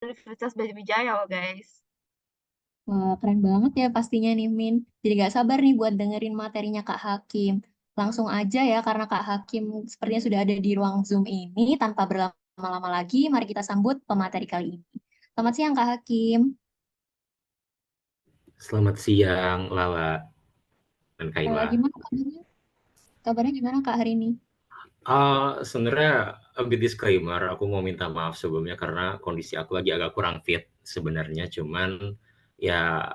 Universitas Brawijaya loh guys. Wah, keren banget ya pastinya nih, Min. Jadi gak sabar nih buat dengerin materinya Kak Hakim. Langsung aja ya, karena Kak Hakim sepertinya sudah ada di ruang Zoom ini. Tanpa berlama-lama lagi, mari kita sambut pemateri kali ini. Selamat siang, Kak Hakim. Selamat siang, Lala dan Kaila. Gimana kabarnya? Kabarnya gimana, Kak, hari ini? Sebenarnya a bit disclaimer, aku mau minta maaf sebelumnya karena kondisi aku lagi agak kurang fit sebenarnya. Cuman ya,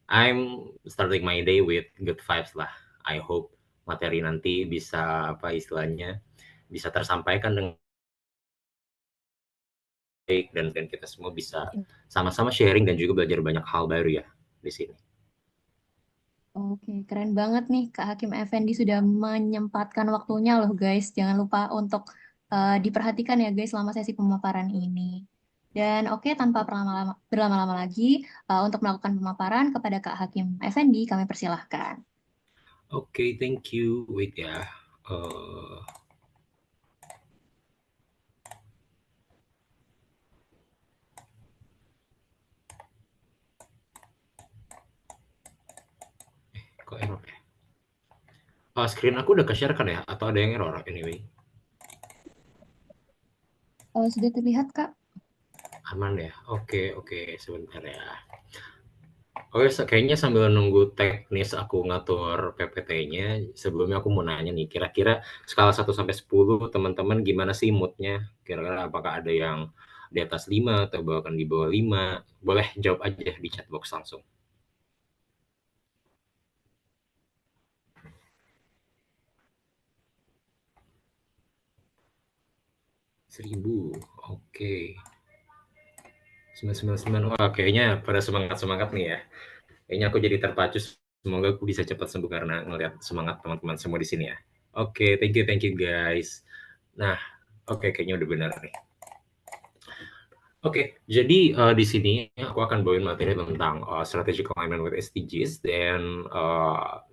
I'm starting my day with good vibes lah. I hope materi nanti bisa apa istilahnya bisa tersampaikan dengan baik dan kita semua bisa sama-sama sharing dan juga belajar banyak hal baru ya di sini. Oke, keren banget nih Kak Hakim Effendi sudah menyempatkan waktunya loh guys. Jangan lupa untuk diperhatikan ya guys selama sesi pemaparan ini. Dan oke, tanpa berlama-lama lagi, untuk melakukan pemaparan kepada Kak Hakim Effendi, kami persilahkan. Oke, thank you. Wait ya. Eh, kok error ya? Screen aku udah ke-share kan ya? Atau ada yang error anyway? Sudah terlihat Kak? Aman ya? Oke, oke, sebentar ya. Oke, kayaknya sambil nunggu teknis aku ngatur PPT-nya, sebelumnya aku mau nanya nih, kira-kira skala 1 sampai 10 teman-teman gimana sih mood-nya? Kira-kira apakah ada yang di atas 5 atau bahkan di bawah 5? Boleh jawab aja di chat box langsung. 1000, oke. 999, wah kayaknya pada semangat-semangat nih ya. Kayaknya aku jadi terpacu. Semoga aku bisa cepat sembuh karena ngelihat semangat teman-teman semua di sini ya. Oke, thank you guys. Nah, oke kayaknya udah benar nih. Oke, jadi di sini aku akan bawain materi tentang strategic alignment with SDGs dan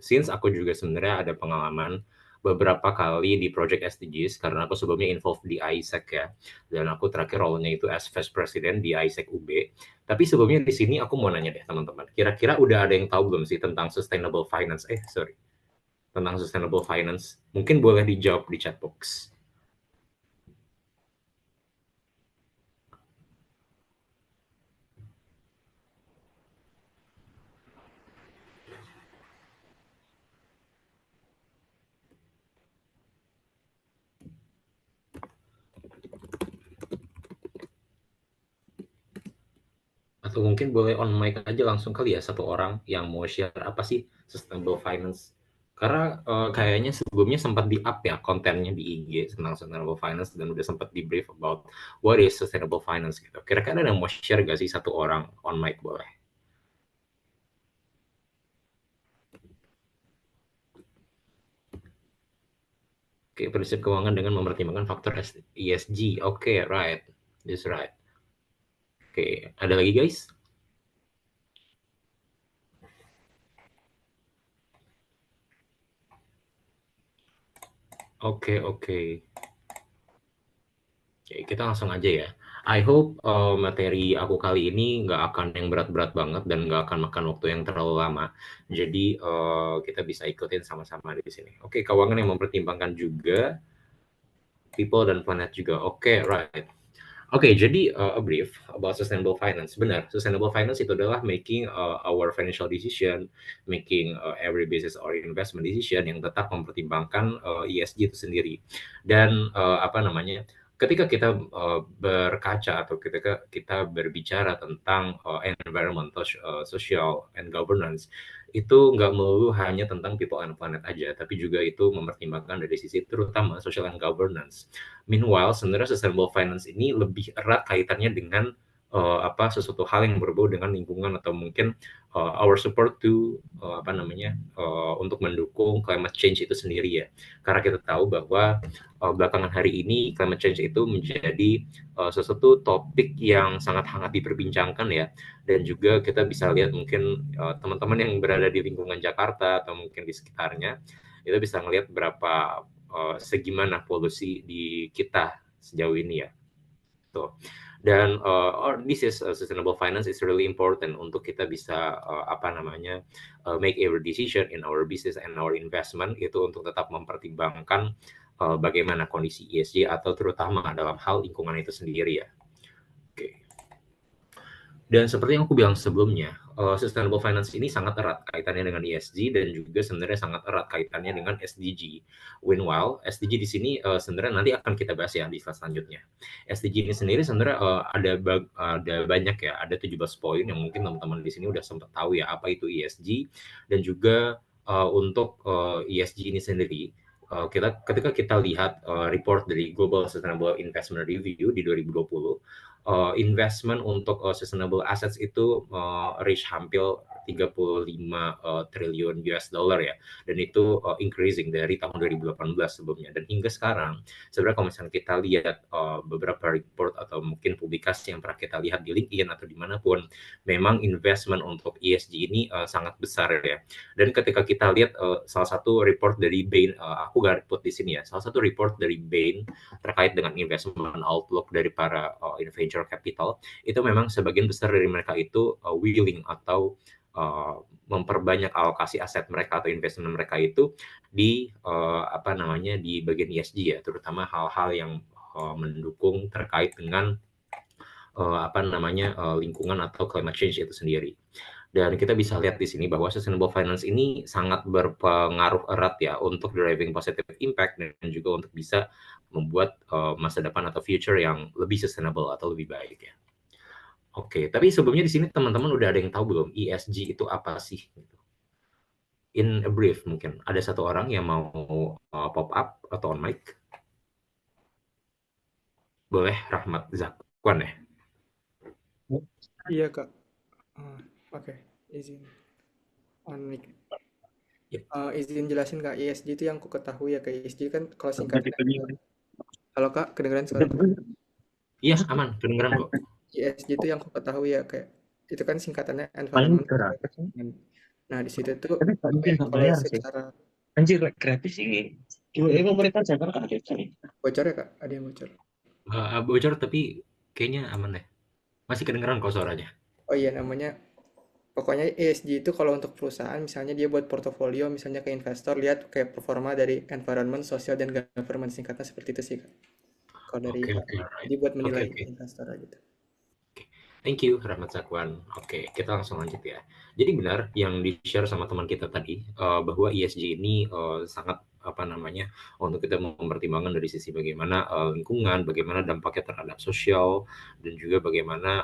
since aku juga sebenarnya ada pengalaman beberapa kali di project SDGs karena aku sebelumnya involved di AIESEC ya, dan aku terakhir role-nya itu as Vice President di AIESEC UB. Tapi sebelumnya di sini aku mau nanya deh teman-teman, kira-kira udah ada yang tahu belum sih tentang sustainable finance? Tentang sustainable finance. Mungkin boleh dijawab di chat box. Atau mungkin boleh on mic aja langsung kali ya satu orang yang mau share apa sih sustainable finance. Karena kayaknya sebelumnya sempat di-up ya kontennya di IG tentang sustainable finance dan udah sempat di-brief about what is sustainable finance gitu. Kira-kira ada yang mau share gak sih satu orang on mic boleh? Oke, prinsip keuangan dengan mempertimbangkan faktor ESG. Oke, right. That's right. Oke, ada lagi guys? Oke, oke. Oke, kita langsung aja ya. I hope materi aku kali ini nggak akan yang berat-berat banget dan nggak akan makan waktu yang terlalu lama. Jadi kita bisa ikutin sama-sama di sini. Oke, keuangan yang mempertimbangkan juga people dan planet juga. Oke, right. Oke, jadi a brief about sustainable finance. Benar, sustainable finance itu adalah making our financial decision, making every business or investment decision yang tetap mempertimbangkan ESG itu sendiri. Dan apa namanya? Ketika kita berkaca atau ketika kita berbicara tentang environment, social, and governance, itu nggak melulu hanya tentang people and planet aja, tapi juga itu mempertimbangkan dari sisi terutama social and governance. Meanwhile, sebenarnya sustainable finance ini lebih erat kaitannya dengan apa sesuatu hal yang berbau dengan lingkungan atau mungkin our support to apa namanya untuk mendukung climate change itu sendiri ya. Karena kita tahu bahwa belakangan hari ini climate change itu menjadi sesuatu topik yang sangat hangat diperbincangkan ya. Dan juga kita bisa lihat mungkin teman-teman yang berada di lingkungan Jakarta atau mungkin di sekitarnya itu bisa ngelihat berapa segimana polusi di kita sejauh ini ya. Tuh. Dan this is sustainable finance is really important untuk kita bisa make our decision in our business and our investment itu untuk tetap mempertimbangkan bagaimana kondisi ESG atau terutama dalam hal lingkungan itu sendiri ya. Oke. Dan seperti yang aku bilang sebelumnya, sustainable finance ini sangat erat kaitannya dengan ESG dan juga sebenarnya sangat erat kaitannya dengan SDG. Meanwhile, SDG di sini sebenarnya nanti akan kita bahas ya di slide selanjutnya. SDG ini sendiri sebenarnya ada banyak ya, ada 17 poin yang mungkin teman-teman di sini udah sempat tahu ya apa itu ESG dan juga untuk ESG ini sendiri. Ketika kita lihat report dari Global Sustainable Investment Review di 2020, investment untuk sustainable assets itu reach hampir 35 triliun US dollar ya, dan itu increasing dari tahun 2018 sebelumnya, dan hingga sekarang sebenarnya kalau misalnya kita lihat beberapa report atau mungkin publikasi yang pernah kita lihat di LinkedIn atau dimanapun, memang investment untuk ESG ini sangat besar ya. Dan ketika kita lihat salah satu report dari Bain, aku gak put di sini ya, salah satu report dari Bain terkait dengan investment outlook dari para venture capital, itu memang sebagian besar dari mereka itu willing atau memperbanyak alokasi aset mereka atau investment mereka itu di di bagian ESG ya, terutama hal-hal yang mendukung terkait dengan lingkungan atau climate change itu sendiri. Dan kita bisa lihat di sini bahwa sustainable finance ini sangat berpengaruh erat ya untuk driving positive impact dan juga untuk bisa membuat masa depan atau future yang lebih sustainable atau lebih baik ya. Oke, tapi sebelumnya di sini teman-teman udah ada yang tahu belum ESG itu apa sih? In a brief mungkin ada satu orang yang mau pop up atau on mic? Boleh, Rahmat Zakwan ya? Iya kak. Oke, izin on mic. Yep. Izin jelasin kak, ESG itu yang aku ketahui ya kak. ESG kan kalau singkatnya. Halo kak, kedengeran suara? Iya aman, kedengeran kok. ESG itu yang aku ketahui ya kayak itu kan singkatannya environment. Nah di situ tuh kalau secara anjir gratis ini pemerintah Jakarta ada nih. Bocor ya kak? Ada yang bocor? Bocor tapi kayaknya aman deh. Masih kedengeran kok suaranya. Oh iya, namanya pokoknya ESG itu kalau untuk perusahaan misalnya dia buat portofolio misalnya ke investor, lihat kayak performa dari environment, sosial, dan government, singkatnya seperti itu sih kak. Kalau dari right. jadi buat menilai Okay. investor gitu. Thank you, Rahmat Zakwan. Oke, kita langsung lanjut ya. Jadi benar yang di-share sama teman kita tadi, bahwa ESG ini sangat untuk kita mempertimbangkan dari sisi bagaimana lingkungan, bagaimana dampaknya terhadap sosial, dan juga bagaimana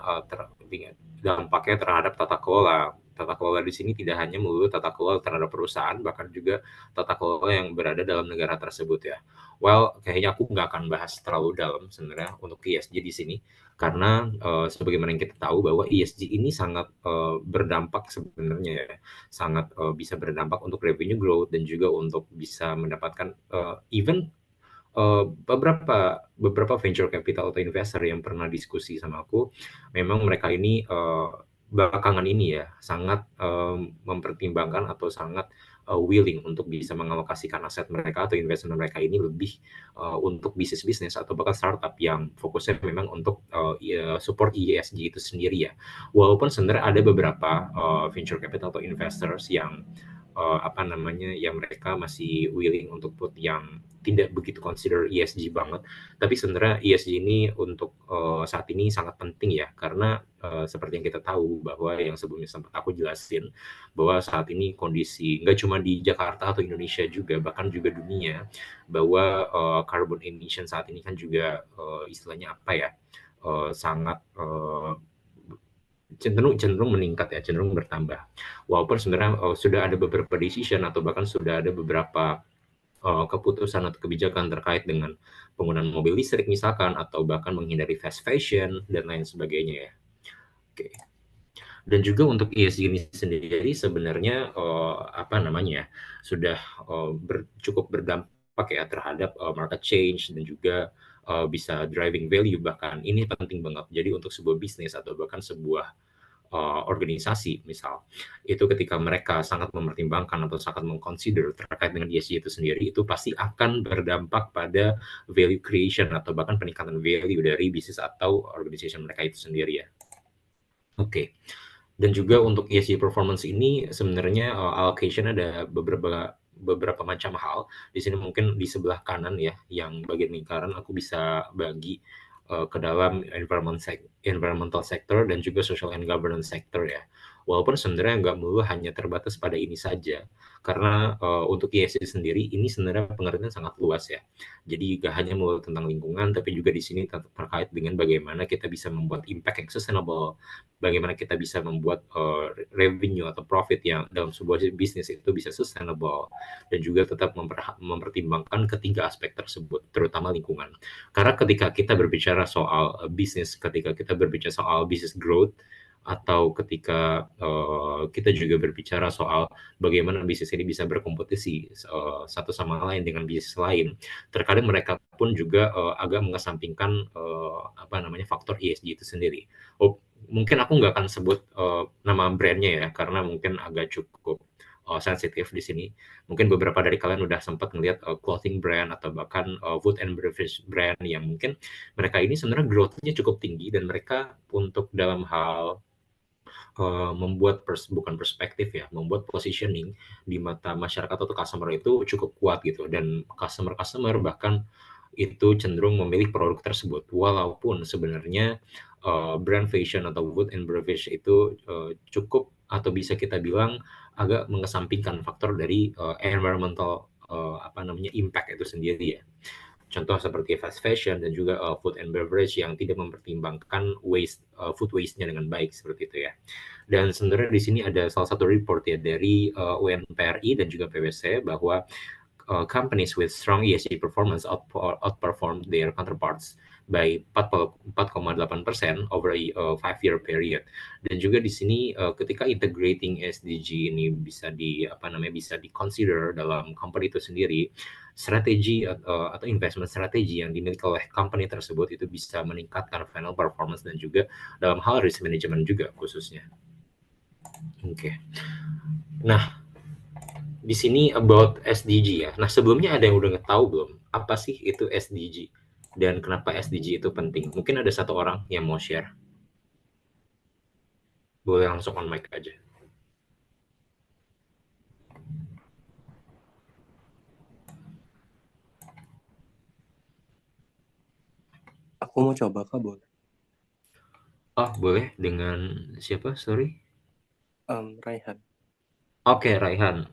dampaknya terhadap tata kelola. Tata kelola di sini tidak hanya melulu tata kelola terhadap perusahaan, bahkan juga tata kelola yang berada dalam negara tersebut ya. Well, kayaknya aku nggak akan bahas terlalu dalam sebenarnya untuk ESG di sini, karena sebagaimana yang kita tahu bahwa ESG ini sangat berdampak sebenarnya ya, sangat bisa berdampak untuk revenue growth dan juga untuk bisa mendapatkan beberapa venture capital atau investor yang pernah diskusi sama aku, memang mereka ini belakangan ini ya sangat mempertimbangkan atau sangat willing untuk bisa mengalokasikan aset mereka atau investment mereka ini lebih untuk bisnis atau bahkan startup yang fokusnya memang untuk support ESG itu sendiri ya. Walaupun sebenarnya ada beberapa venture capital atau investors yang yang mereka masih willing untuk put yang tidak begitu consider ESG banget, tapi sebenarnya ESG ini untuk saat ini sangat penting ya, karena seperti yang kita tahu bahwa yang sebelumnya sempat aku jelasin bahwa saat ini kondisi nggak cuma di Jakarta atau Indonesia juga, bahkan juga dunia, bahwa carbon emission saat ini kan juga istilahnya sangat cenderung meningkat ya, cenderung bertambah. Walaupun sebenarnya sudah ada beberapa decision atau bahkan sudah ada beberapa keputusan atau kebijakan terkait dengan penggunaan mobil listrik misalkan, atau bahkan menghindari fast fashion dan lain sebagainya ya. Oke. Dan juga untuk ESG ini sendiri sebenarnya sudah cukup berdampak ya terhadap market change dan juga bisa driving value, bahkan ini penting banget. Jadi untuk sebuah bisnis atau bahkan sebuah organisasi misal, itu ketika mereka sangat mempertimbangkan atau sangat meng-consider terkait dengan ESG itu sendiri, itu pasti akan berdampak pada value creation atau bahkan peningkatan value dari bisnis atau organization mereka itu sendiri ya. Oke. Dan juga untuk ESG performance ini sebenarnya allocation ada beberapa macam hal. Di sini mungkin di sebelah kanan ya, yang bagian lingkaran aku bisa bagi ke dalam environmental sector dan juga social and governance sector ya. Walaupun sebenarnya nggak melulu hanya terbatas pada ini saja, karena untuk ESG sendiri ini sebenarnya pengertian sangat luas ya. Jadi nggak hanya melulu tentang lingkungan, tapi juga di sini terkait dengan bagaimana kita bisa membuat impact yang sustainable, bagaimana kita bisa membuat revenue atau profit yang dalam sebuah bisnis itu bisa sustainable, dan juga tetap mempertimbangkan ketiga aspek tersebut, terutama lingkungan. Karena ketika kita berbicara soal bisnis, ketika kita berbicara soal business growth, atau ketika kita juga berbicara soal bagaimana bisnis ini bisa berkompetisi satu sama lain dengan bisnis lain, terkadang mereka pun juga agak mengesampingkan faktor ESG itu sendiri. Mungkin aku nggak akan sebut nama brandnya ya, karena mungkin agak cukup sensitif di sini. Mungkin beberapa dari kalian udah sempat ngelihat clothing brand atau bahkan food and beverage brand yang mungkin mereka ini sebenarnya growth-nya cukup tinggi, dan mereka untuk dalam hal membuat bukan perspektif ya, membuat positioning di mata masyarakat atau customer itu cukup kuat gitu, dan customer bahkan itu cenderung memilih produk tersebut, walaupun sebenarnya brand fashion atau food and beverage itu cukup atau bisa kita bilang agak mengesampingkan faktor dari environmental impact itu sendiri ya. Contoh seperti fast fashion dan juga food and beverage yang tidak mempertimbangkan food waste-nya dengan baik seperti itu ya. Dan sebenarnya di sini ada salah satu report ya dari UNPRI dan juga PwC bahwa companies with strong ESG performance outperformed their counterparts by 4,8% over a 5-year period. Dan juga di sini ketika integrating SDG ini bisa di-consider dalam company itu sendiri, strategi atau investment strategi yang dimiliki oleh company tersebut itu bisa meningkatkan financial performance dan juga dalam hal risk management juga khususnya. Oke. Nah, di sini about SDG ya. Nah, sebelumnya ada yang udah tahu belum apa sih itu SDG dan kenapa SDG itu penting? Mungkin ada satu orang yang mau share. Boleh langsung on mic aja. Aku mau coba, Kak, boleh? Boleh. Dengan siapa? Sorry. Raihan. Oke, Raihan.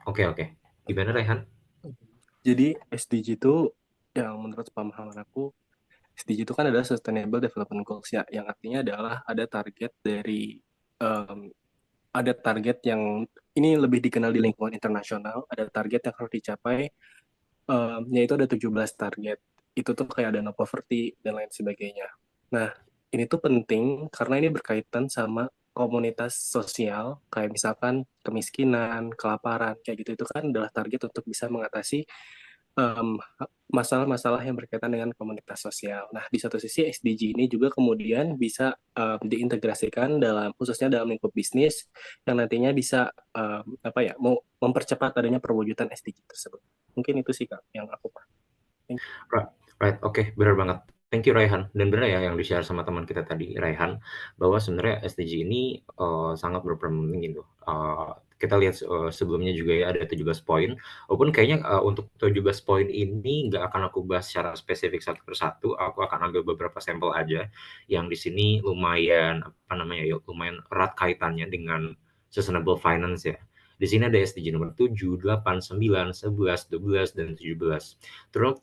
Oke. Gimana, Raihan? Jadi SDG itu yang menurut pemahaman aku, SDG itu kan adalah Sustainable Development Goals ya, yang artinya adalah ada target yang ini lebih dikenal di lingkungan internasional, ada target yang harus dicapai, yaitu ada 17 target. Itu tuh kayak ada no poverty dan lain sebagainya. Nah, ini tuh penting karena ini berkaitan sama komunitas sosial, kayak misalkan kemiskinan, kelaparan, kayak gitu. Itu kan adalah target untuk bisa mengatasi masalah-masalah yang berkaitan dengan komunitas sosial. Nah, di satu sisi SDG ini juga kemudian bisa diintegrasikan khususnya dalam lingkup bisnis yang nantinya bisa mempercepat adanya perwujudan SDG tersebut. Mungkin itu sih, Kak, yang aku paham. Right. Oke, benar banget. Thank you, Raihan. Dan benar ya yang di-share sama teman kita tadi, Raihan, bahwa sebenarnya SDG ini sangat berperan penting gitu. Kita lihat sebelumnya juga ya ada 17 poin. Walaupun kayaknya untuk 17 poin ini nggak akan aku bahas secara spesifik satu persatu. Aku akan ambil beberapa sampel aja yang di sini lumayan lumayan erat kaitannya dengan sustainable finance ya. Di sini ada SDG nomor 7, 8, 9, 11, 12, dan 17.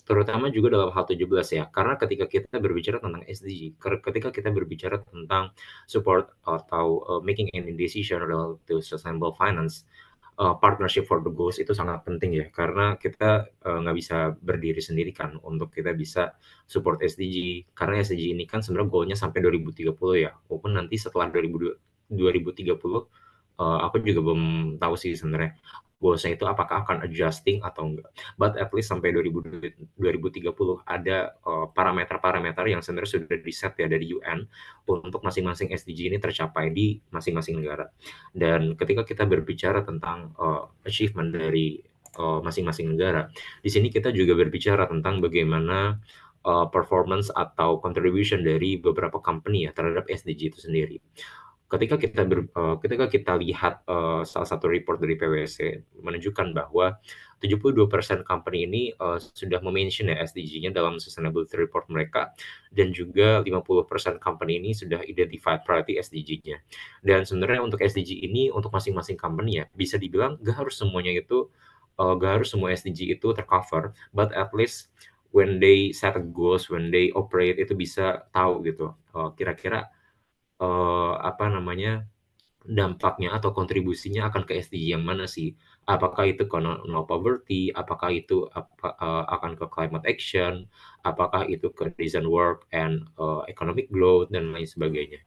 Terutama juga dalam hal 17 ya, karena ketika kita berbicara tentang SDG, ketika kita berbicara tentang support atau making any decision related to sustainable finance, partnership for the goals itu sangat penting ya, karena kita nggak bisa berdiri sendiri kan untuk kita bisa support SDG, karena SDG ini kan sebenarnya goalnya sampai 2030 ya, walaupun nanti setelah 2030 aku juga belum tahu sih sebenarnya. goalsnya itu apakah akan adjusting atau enggak. But at least sampai 2030 ada parameter-parameter yang sebenarnya sudah di-set ya dari UN untuk masing-masing SDG ini tercapai di masing-masing negara. Dan ketika kita berbicara tentang achievement dari masing-masing negara, di sini kita juga berbicara tentang bagaimana performance atau contribution dari beberapa company ya terhadap SDG itu sendiri. Ketika kita lihat salah satu report dari PwC menunjukkan bahwa 72% company ini sudah mention ya SDG-nya dalam sustainability report mereka, dan juga 50% company ini sudah identified priority SDG-nya. Dan sebenarnya untuk SDG ini untuk masing-masing company ya bisa dibilang gak harus semuanya itu gak harus semua SDG itu tercover, but at least when they set a goals, when they operate itu bisa tahu gitu kira-kira apa namanya dampaknya atau kontribusinya akan ke SDG yang mana sih? Apakah itu ke no poverty, apakah itu akan ke climate action, apakah itu ke decent work and economic growth dan lain sebagainya.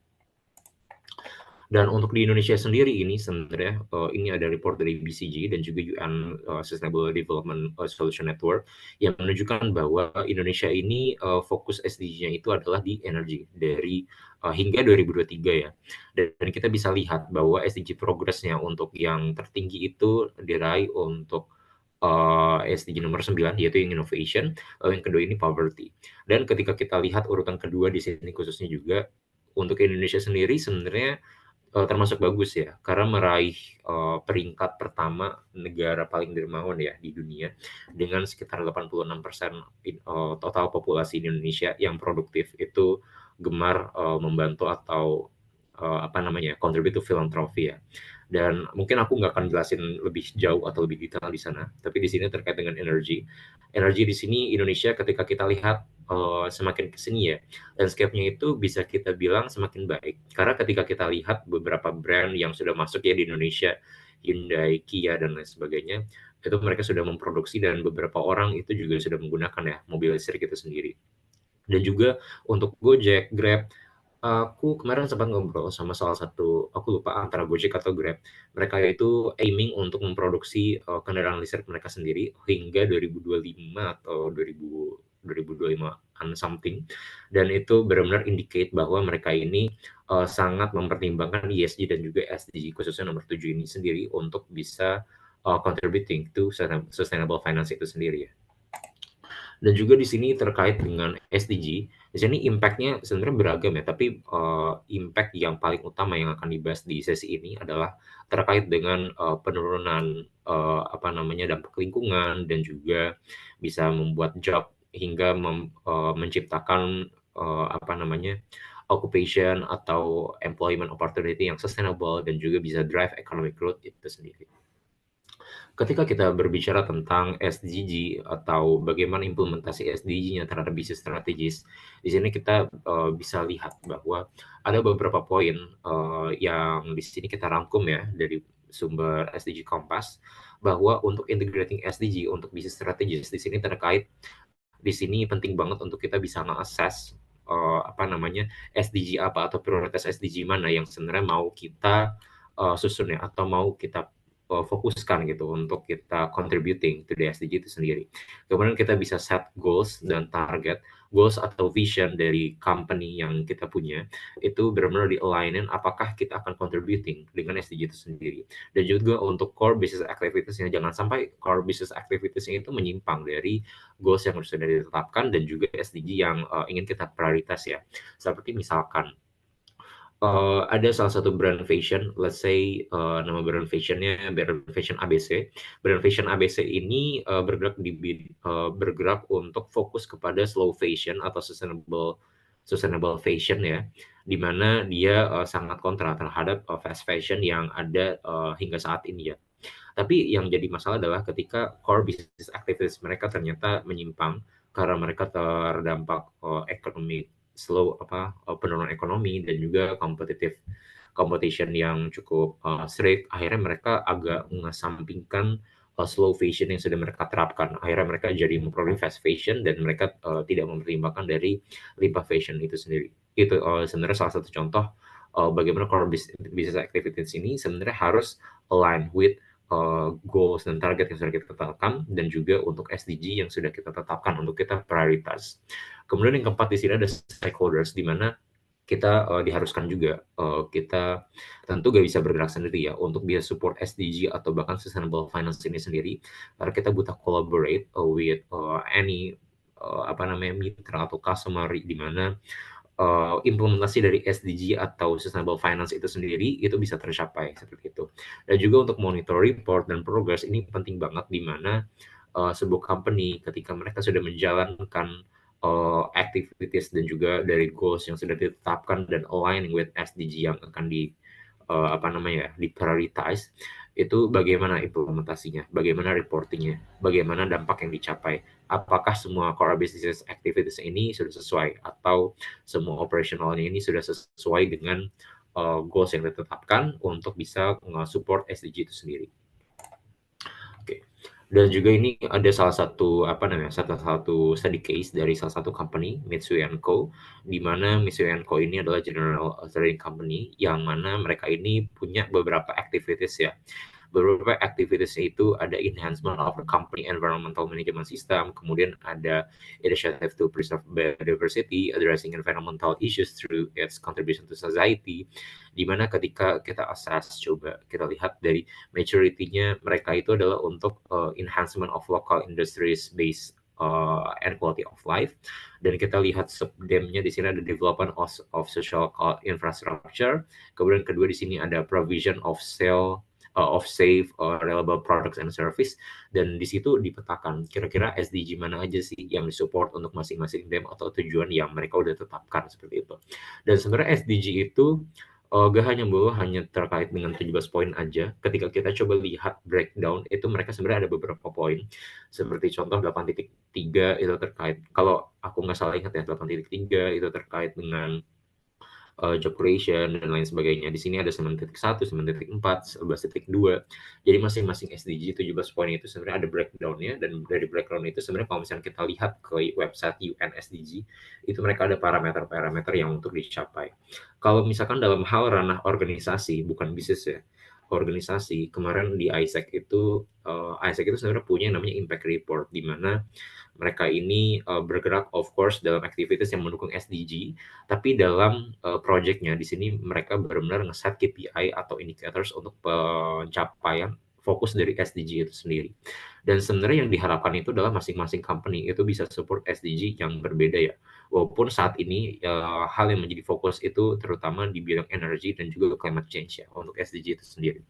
Dan untuk di Indonesia sendiri ini sebenarnya ini ada report dari BCG dan juga UN Sustainable Development Solution Network yang menunjukkan bahwa Indonesia ini fokus SDG-nya itu adalah di energi dari hingga 2023 ya. Dan kita bisa lihat bahwa SDG progresnya untuk yang tertinggi itu diraih untuk SDG nomor 9 yaitu yang innovation, lalu yang kedua ini poverty. Dan ketika kita lihat urutan kedua di sini khususnya juga untuk Indonesia sendiri sebenarnya termasuk bagus ya, karena meraih peringkat pertama negara paling dermawan ya di dunia dengan sekitar 86% total populasi di Indonesia yang produktif itu gemar membantu atau apa namanya contribute to philanthropy ya. Dan mungkin aku nggak akan jelasin lebih jauh atau lebih detail di sana, tapi di sini terkait dengan energi. Energi di sini Indonesia ketika kita lihat semakin ke sini ya, landscape-nya itu bisa kita bilang semakin baik. Karena ketika kita lihat beberapa brand yang sudah masuk ya di Indonesia, Hyundai, Kia, dan lain sebagainya, itu mereka sudah memproduksi dan beberapa orang itu juga sudah menggunakan ya mobil listrik itu sendiri. Dan juga untuk Gojek, Grab, aku kemarin sempat ngobrol sama salah satu, aku lupa antara Gojek atau Grab. Mereka itu aiming untuk memproduksi kendaraan listrik mereka sendiri hingga 2025 atau 2025 something. Dan itu benar-benar indicate bahwa mereka ini sangat mempertimbangkan ESG dan juga SDG khususnya nomor 7 ini sendiri untuk bisa contributing to sustainable finance itu sendiri ya. Dan juga di sini terkait dengan SDG, di sini impact-nya sebenarnya beragam ya, tapi impact yang paling utama yang akan dibahas di sesi ini adalah terkait dengan penurunan apa namanya dampak lingkungan dan juga bisa membuat job hingga menciptakan apa namanya occupation atau employment opportunity yang sustainable dan juga bisa drive economic growth itu sendiri. Ketika kita berbicara tentang SDG atau bagaimana implementasi SDG-nya terhadap bisnis strategis, di sini kita bisa lihat bahwa ada beberapa poin yang di sini kita rangkum ya dari sumber SDG Kompas, bahwa untuk integrating SDG untuk bisnis strategis di sini terkait, di sini penting banget untuk kita bisa nge-assess apa namanya SDG apa atau prioritas SDG mana yang sebenarnya mau kita susun ya atau mau kita fokuskan gitu untuk kita contributing to the SDG itu sendiri. Kemudian kita bisa set goals dan target, goals atau vision dari company yang kita punya, itu benar-benar di-alignin apakah kita akan contributing dengan SDG itu sendiri. Dan juga untuk core business activities-nya, jangan sampai core business activities-nya itu menyimpang dari goals yang sudah ditetapkan dan juga SDG yang ingin kita prioritas ya. Seperti misalkan, ada salah satu brand fashion, let's say nama brand fashionnya brand fashion ABC. Brand fashion ABC ini bergerak untuk fokus kepada slow fashion atau sustainable fashion ya, di mana dia sangat kontra terhadap fast fashion yang ada hingga saat ini ya. Tapi yang jadi masalah adalah ketika core business activities mereka ternyata menyimpang karena mereka terdampak ekonomi slow penurunan ekonomi dan juga competition yang cukup strict, akhirnya mereka agak mengesampingkan slow fashion yang sudah mereka terapkan. Akhirnya mereka jadi memproduksi fast fashion dan mereka tidak mempertimbangkan dari limpah fashion itu sendiri. Itu sebenarnya salah satu contoh bagaimana core business activities ini sebenarnya harus align with goals dan target yang sudah kita tetapkan, dan juga untuk SDG yang sudah kita tetapkan untuk kita prioritas. Kemudian yang keempat di sini ada stakeholders, di mana kita diharuskan juga kita tentu gak bisa bergerak sendiri ya untuk bisa support SDG atau bahkan sustainable finance ini sendiri, karena kita butuh collaborate with any mitra atau customer, di mana implementasi dari SDG atau sustainable finance itu sendiri itu bisa tercapai seperti itu. Dan juga untuk monitor report dan progress ini penting banget, di mana sebuah company ketika mereka sudah menjalankan activities dan juga dari goals yang sudah ditetapkan dan aligning with SDG yang akan di prioritize, itu bagaimana implementasinya, bagaimana reportingnya, bagaimana dampak yang dicapai, apakah semua core business activities ini sudah sesuai atau semua operationalnya ini sudah sesuai dengan goals yang ditetapkan untuk bisa support SDG itu sendiri. Oke. Dan juga ini ada salah satu study case dari salah satu company, Mitsui & Co, di mana Mitsui & Co ini adalah general trading company yang mana mereka ini punya beberapa activities ya. Beberapa activities itu ada enhancement of the company environmental management system, kemudian ada initiative to preserve biodiversity, addressing environmental issues through its contribution to society, di mana ketika kita assess, coba kita lihat dari maturity-nya mereka itu adalah untuk enhancement of local industries based and quality of life. Dan kita lihat subdemnya di sini ada development of social infrastructure. Kemudian kedua di sini ada provision of safe, reliable products and service. Dan di situ dipetakan kira-kira SDG mana aja sih yang disupport untuk masing-masing dem atau tujuan yang mereka udah tetapkan seperti itu. Dan sebenarnya SDG itu gak hanya terkait dengan 17 poin aja. Ketika kita coba lihat breakdown, itu mereka sebenarnya ada beberapa poin. Seperti contoh 8.3 itu terkait, kalau aku nggak salah ingat ya, 8.3 itu terkait dengan job creation dan lain sebagainya. Di sini ada 9.1, 9.4, 11.2. Jadi masing-masing SDG 17 poin itu sebenarnya ada breakdown-nya, dan dari breakdown itu sebenarnya kalau misalnya kita lihat ke website UN SDG, itu mereka ada parameter-parameter yang untuk dicapai. Kalau misalkan dalam hal ranah organisasi, bukan bisnis ya, organisasi, kemarin di ISEC itu sebenarnya punya yang namanya impact report, di mana mereka ini bergerak of course dalam aktivitas yang mendukung SDG, tapi dalam projectnya di sini mereka benar-benar nge-set KPI atau indicators untuk pencapaian fokus dari SDG itu sendiri. Dan sebenarnya yang diharapkan itu adalah masing-masing company itu bisa support SDG yang berbeda ya. Walaupun saat ini hal yang menjadi fokus itu terutama di bidang energi dan juga climate change ya untuk SDG itu sendiri.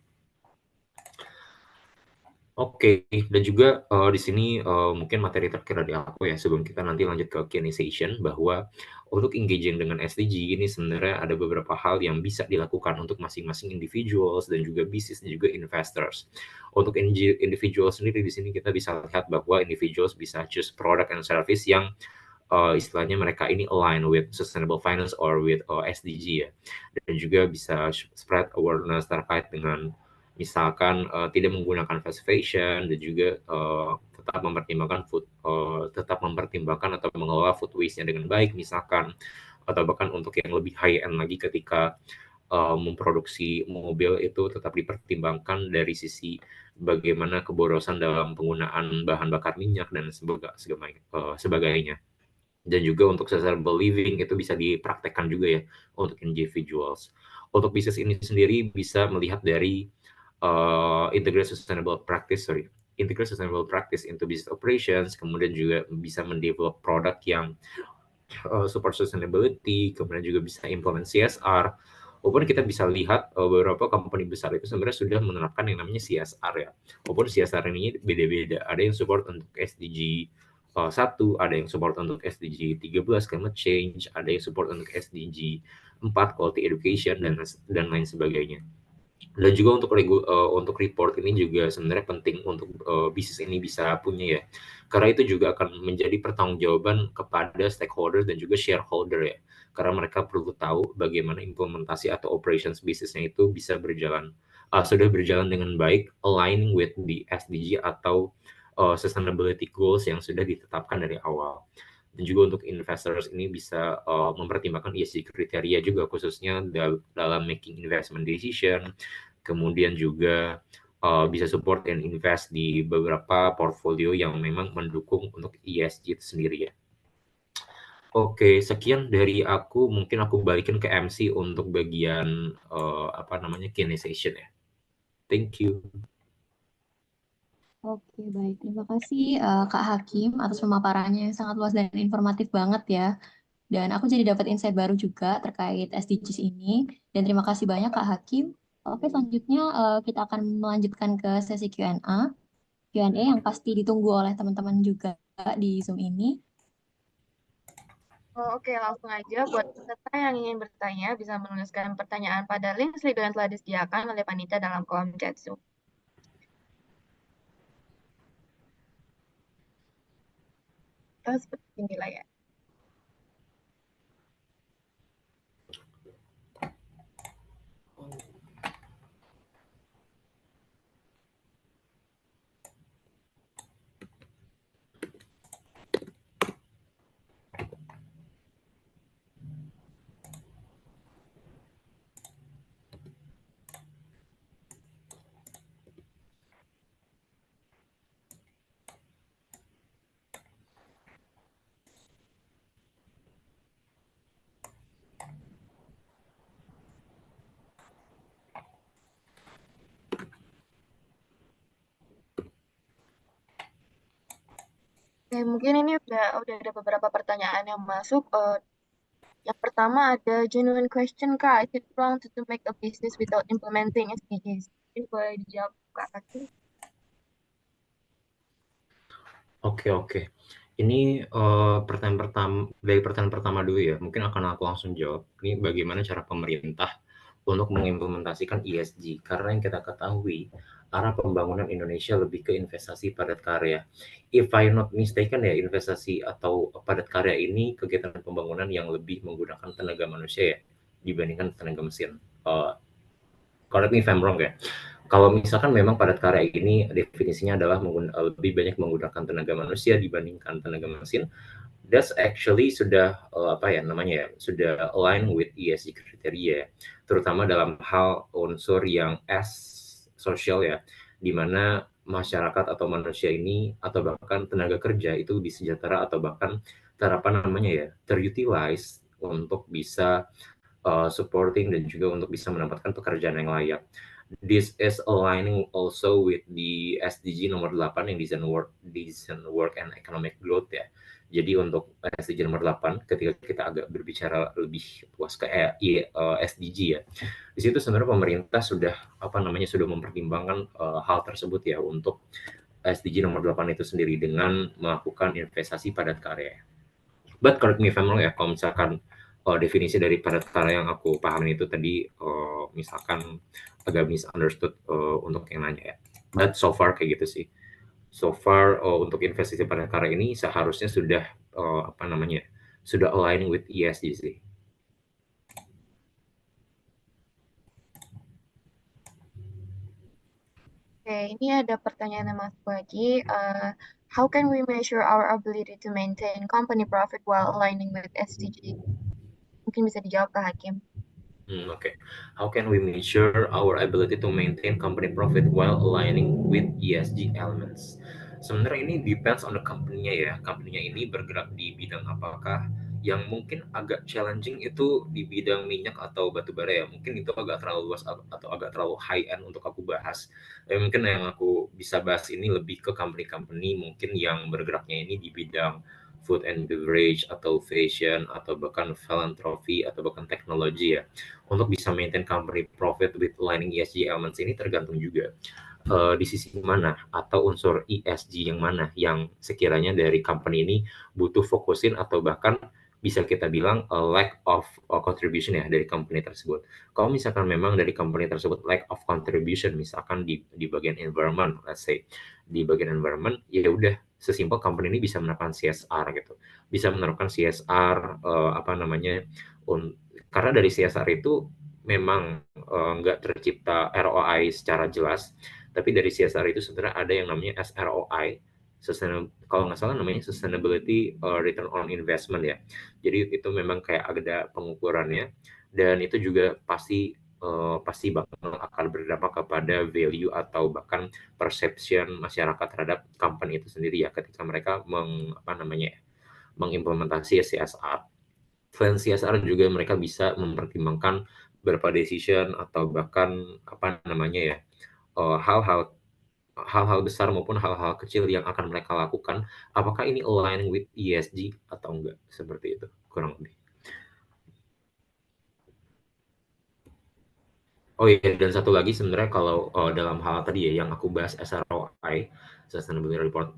Oke, dan juga di sini mungkin materi terakhir dari aku ya, sebelum kita nanti lanjut ke Q&A session, bahwa untuk engaging dengan SDG ini sebenarnya ada beberapa hal yang bisa dilakukan untuk masing-masing individuals dan juga bisnis dan juga investors. Untuk individual sendiri di sini kita bisa lihat bahwa individuals bisa choose product and service yang istilahnya mereka ini align with sustainable finance or with SDG ya, dan juga bisa spread awareness terkait dengan misalkan tidak menggunakan fast fashion, dan juga tetap mempertimbangkan atau mengelola food waste-nya dengan baik misalkan, atau bahkan untuk yang lebih high end lagi ketika memproduksi mobil itu tetap dipertimbangkan dari sisi bagaimana keborosan dalam penggunaan bahan bakar minyak dan sebagainya. Dan juga untuk sustainable living itu bisa dipraktekkan juga ya untuk individuals. Untuk bisnis ini sendiri bisa melihat dari integrate sustainable practice into business operations, kemudian juga bisa mendevelop produk yang support sustainability, kemudian juga bisa implement CSR. Walaupun kita bisa lihat beberapa company besar itu sebenarnya sudah menerapkan yang namanya CSR ya. Walaupun CSR ini beda-beda. Ada yang support untuk SDG 1, ada yang support untuk SDG 13 climate change, ada yang support untuk SDG 4 quality education dan lain sebagainya. Dan juga untuk report ini juga sebenarnya penting untuk bisnis ini bisa punya ya, karena itu juga akan menjadi pertanggungjawaban kepada stakeholder dan juga shareholder ya, karena mereka perlu tahu bagaimana implementasi atau operations bisnisnya itu bisa sudah berjalan dengan baik, aligning with the SDG atau sustainability goals yang sudah ditetapkan dari awal. Dan juga untuk investors ini bisa mempertimbangkan ESG kriteria juga, khususnya dalam making investment decision, kemudian juga bisa support dan invest di beberapa portfolio yang memang mendukung untuk ESG itu sendiri ya. Oke, sekian dari aku. Mungkin aku balikin ke MC untuk bagian apa namanya Q&A session ya. Thank you. Oke, baik. Terima kasih Kak Hakim atas pemaparannya yang sangat luas dan informatif banget ya. Dan aku jadi dapat insight baru juga terkait SDGs ini. Dan terima kasih banyak Kak Hakim. Oke, selanjutnya kita akan melanjutkan ke sesi Q&A. Q&A yang pasti ditunggu oleh teman-teman juga di Zoom ini. Oh, oke, langsung aja buat peserta yang ingin bertanya bisa menuliskan pertanyaan pada link Slido yang telah disediakan oleh panitia dalam kolom chat Zoom. Seperti inilah ya. Oke, mungkin ini udah ada beberapa pertanyaan yang masuk. Yang pertama ada genuine question, Kak. Is it wrong to make a business without implementing SDGs? Ini boleh dijawab, Kak Hakim. Oke. Ini pertanyaan pertama dulu ya. Mungkin akan aku langsung jawab. Ini bagaimana cara pemerintah untuk mengimplementasikan ESG? Karena yang kita ketahui, arah pembangunan Indonesia lebih ke investasi padat karya. If I not mistaken ya, investasi atau padat karya ini kegiatan pembangunan yang lebih menggunakan tenaga manusia ya, dibandingkan tenaga mesin. Correct me if I'm wrong ya. Kalau misalkan memang padat karya ini definisinya adalah lebih banyak menggunakan tenaga manusia dibandingkan tenaga mesin, that's actually sudah sudah align with ESG kriteria, terutama dalam hal unsur yang social ya, di mana masyarakat atau manusia ini atau bahkan tenaga kerja itu disejahtera atau bahkan terutilize untuk bisa supporting dan juga untuk bisa mendapatkan pekerjaan yang layak. This is aligning also with the SDG nomor 8 yang decent work and economic growth ya. Jadi untuk SDG nomor 8 ketika kita agak berbicara lebih luas ke SDG ya. Di situ sebenarnya pemerintah sudah sudah mempertimbangkan hal tersebut ya untuk SDG nomor 8 itu sendiri dengan melakukan investasi padat karya. But correct me if I'm wrong ya, kalau misalkan definisi dari padat karya yang aku pahamin itu tadi misalkan agak misunderstood untuk yang nanya ya. But so far kayak gitu sih. So far untuk investasi padat karya ini seharusnya sudah sudah align with ESG sih. Oke, ini ada pertanyaan yang masuk lagi. How can we measure our ability to maintain company profit while aligning with SDG? Mungkin bisa dijawab Kak Hakim. Okay. How can we measure our ability to maintain company profit while aligning with ESG elements? Sebenarnya ini depends on the company-nya ya. Company-nya ini bergerak di bidang apakah, yang mungkin agak challenging itu di bidang minyak atau batu bara ya. Mungkin itu agak terlalu luas atau agak terlalu high end untuk aku bahas. Mungkin yang aku bisa bahas ini lebih ke company-company mungkin yang bergeraknya ini di bidang food and beverage atau fashion atau bahkan philanthropy atau bahkan teknologi ya. Untuk bisa maintain company profit with aligning ESG elements ini tergantung juga di sisi mana atau unsur ESG yang mana yang sekiranya dari company ini butuh fokusin atau bahkan bisa kita bilang lack of contribution ya dari company tersebut. Kalau misalkan memang dari company tersebut lack of contribution, misalkan di bagian environment, let's say di bagian environment, ya udah sesimpel company ini bisa menerapkan CSR gitu, bisa menerapkan CSR karena dari CSR itu memang nggak tercipta ROI secara jelas, tapi dari CSR itu sebenarnya ada yang namanya SROI, kalau nggak salah namanya Sustainability Return on Investment ya. Jadi itu memang kayak ada pengukurannya, dan itu juga pasti pasti bakal akan berdampak kepada value atau bahkan perception masyarakat terhadap company itu sendiri ya ketika mereka mengimplementasi CSR. Selain CSR juga mereka bisa mempertimbangkan beberapa decision atau bahkan hal-hal hal-hal besar maupun hal-hal kecil yang akan mereka lakukan, apakah ini align with ESG atau enggak, seperti itu kurang lebih. Oh iya, dan satu lagi sebenarnya kalau dalam hal tadi ya yang aku bahas SROI, Sustainability Report,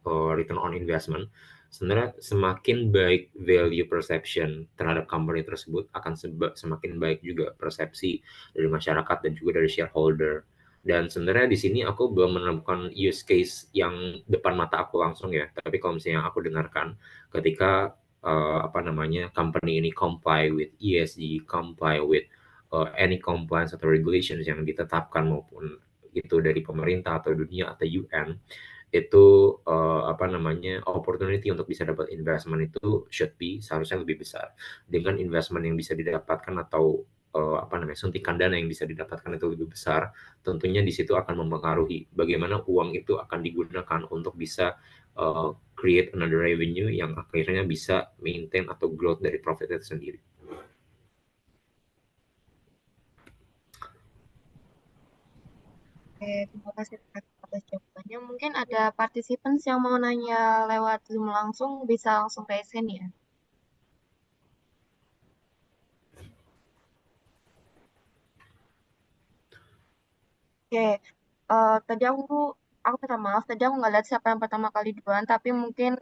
Return on Investment, sebenarnya semakin baik value perception terhadap company tersebut akan semakin baik juga persepsi dari masyarakat dan juga dari shareholder. Dan sebenarnya di sini aku belum menemukan use case yang depan mata aku langsung ya, tapi kalau misalnya aku dengarkan ketika company ini comply with ESG, comply with any compliance atau regulations yang ditetapkan maupun itu dari pemerintah atau dunia atau UN, itu opportunity untuk bisa dapat investment itu seharusnya lebih besar. Dengan investment yang bisa didapatkan atau suntikan dana yang bisa didapatkan itu lebih besar, tentunya di situ akan mempengaruhi bagaimana uang itu akan digunakan untuk bisa create another revenue yang akhirnya bisa maintain atau growth dari profit itu sendiri. Oke, terima kasih atas jawabannya. Mungkin ada participants yang mau nanya lewat Zoom langsung, bisa langsung raise hand ya. Oke, tadi aku minta maaf, tadi aku nggak lihat siapa yang pertama kali duluan, tapi mungkin